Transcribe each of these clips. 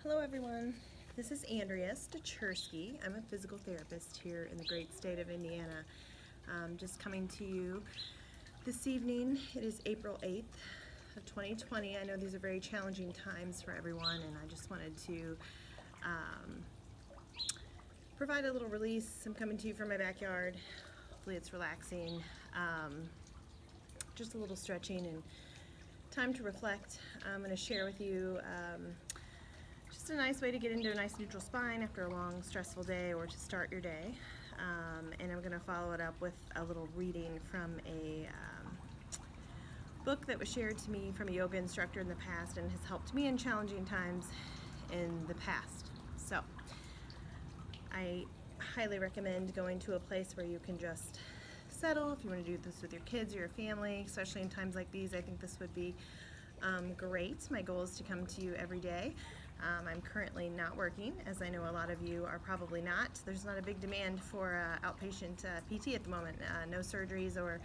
Hello everyone, this is Andrea Stachersky. I'm a physical therapist here in the great state of Indiana. Just coming to you this evening. It is April 8th of 2020. I know these are very challenging times for everyone, and I just wanted to provide a little release. I'm coming to you from my backyard. Hopefully it's relaxing. Just a little stretching and time to reflect. I'm going to share with you just a nice way to get into a nice neutral spine after a long stressful day or to start your day. And I'm going to follow it up with a little reading from a book that was shared to me from a yoga instructor in the past and has helped me in challenging times in the past. So I highly recommend going to a place where you can just settle. If you want to do this with your kids or your family, especially in times like these, I think this would be great. My goal is to come to you every day. I'm currently not working, as I know a lot of you are probably not. There's not a big demand for outpatient PT at the moment. No surgeries or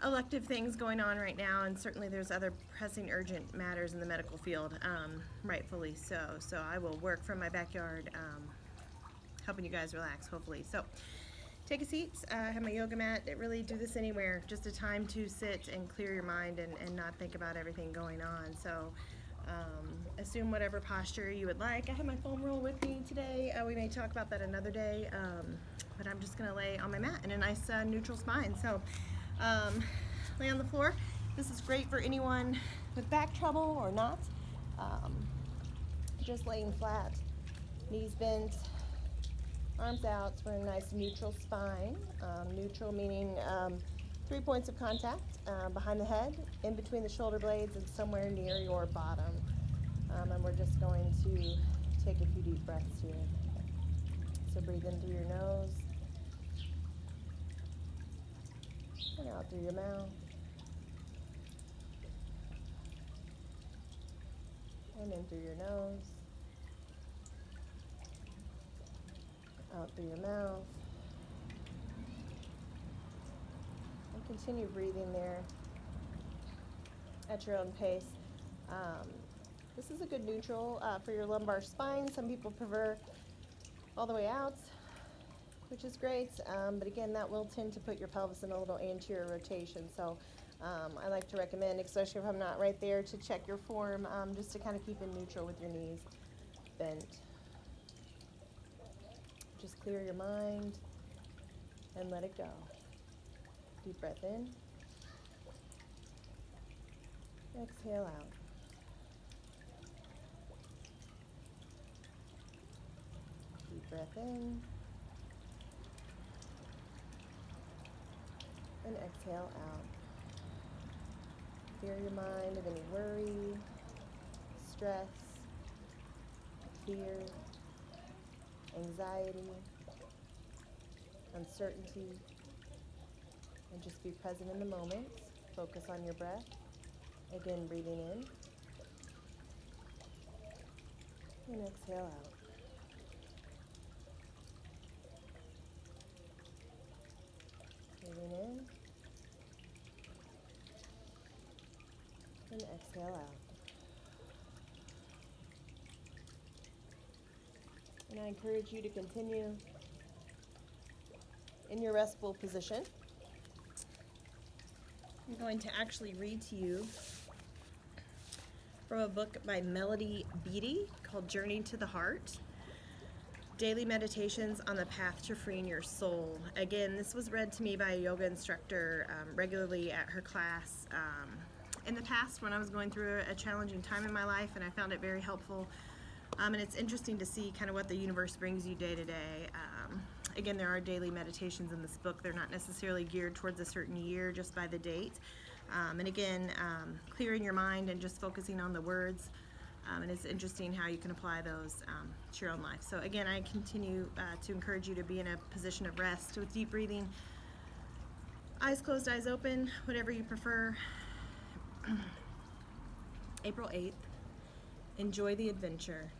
elective things going on right now, and certainly there's other pressing urgent matters in the medical field, rightfully so. So I will work from my backyard, helping you guys relax, hopefully. So take a seat. I have my yoga mat. Really do this anywhere. Just a time to sit and clear your mind and not think about everything going on. So assume whatever posture you would like. I have my foam roll with me today. We may talk about that another day, but I'm just going to lay on my mat in a nice neutral spine. So lay on the floor. This is great for anyone with back trouble or not. Just laying flat, knees bent, arms out. So we're in a nice neutral spine. Neutral meaning 3 points of contact behind the head, in between the shoulder blades, and somewhere near your bottom. And we're just going to take a few deep breaths here. So breathe in through your nose and out through your mouth. And in through your nose, out through your mouth. And continue breathing there at your own pace. This is a good neutral for your lumbar spine. Some people prefer all the way out, which is great. But again, that will tend to put your pelvis in a little anterior rotation. So I like to recommend, especially if I'm not right there, to check your form, just to kind of keep in neutral with your knees bent. Just clear your mind and let it go. Deep breath in. Exhale out. Deep breath in. And exhale out. Clear your mind of any worry, stress, fear, anxiety, uncertainty, and just be present in the moment. Focus on your breath. Again, breathing in and exhale out. Breathing in and exhale out. And I encourage you to continue in your restful position. I'm going to actually read to you from a book by Melody Beattie called Journey to the Heart, Daily Meditations on the Path to Freeing Your Soul. Again, this was read to me by a yoga instructor regularly at her class in the past when I was going through a challenging time in my life, and I found it very helpful. And it's interesting to see kind of what the universe brings you day to day. Again, there are daily meditations in this book. They're not necessarily geared towards a certain year just by the date. And again, clearing your mind and just focusing on the words. And it's interesting how you can apply those to your own life. So again, I continue to encourage you to be in a position of rest with deep breathing. Eyes closed, eyes open, whatever you prefer. April 8th. Enjoy the adventure.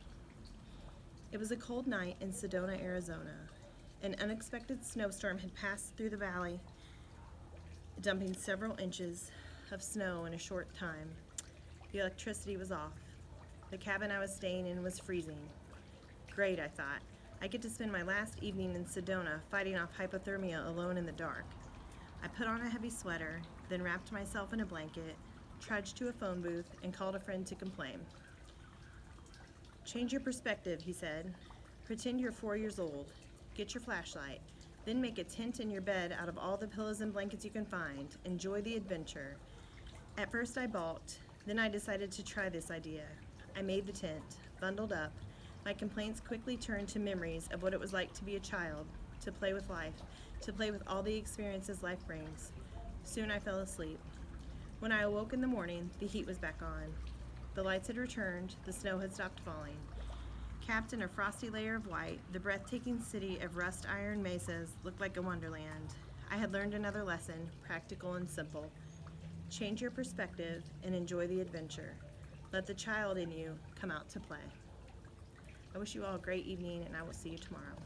It was a cold night in Sedona, Arizona. An unexpected snowstorm had passed through the valley, dumping several inches of snow in a short time. The electricity was off. The cabin I was staying in was freezing. Great, I thought. I get to spend my last evening in Sedona fighting off hypothermia alone in the dark. I put on a heavy sweater, then wrapped myself in a blanket, trudged to a phone booth, and called a friend to complain. Change your perspective, he said. Pretend you're 4 years old. Get your flashlight. Then make a tent in your bed out of all the pillows and blankets you can find. Enjoy the adventure. At first I balked. Then I decided to try this idea. I made the tent, bundled up. My complaints quickly turned to memories of what it was like to be a child, to play with life, to play with all the experiences life brings. Soon I fell asleep. When I awoke in the morning, the heat was back on. The lights had returned, the snow had stopped falling. Capped in a frosty layer of white, the breathtaking city of rust iron mesas looked like a wonderland. I had learned another lesson, practical and simple. Change your perspective and enjoy the adventure. Let the child in you come out to play. I wish you all a great evening, and I will see you tomorrow.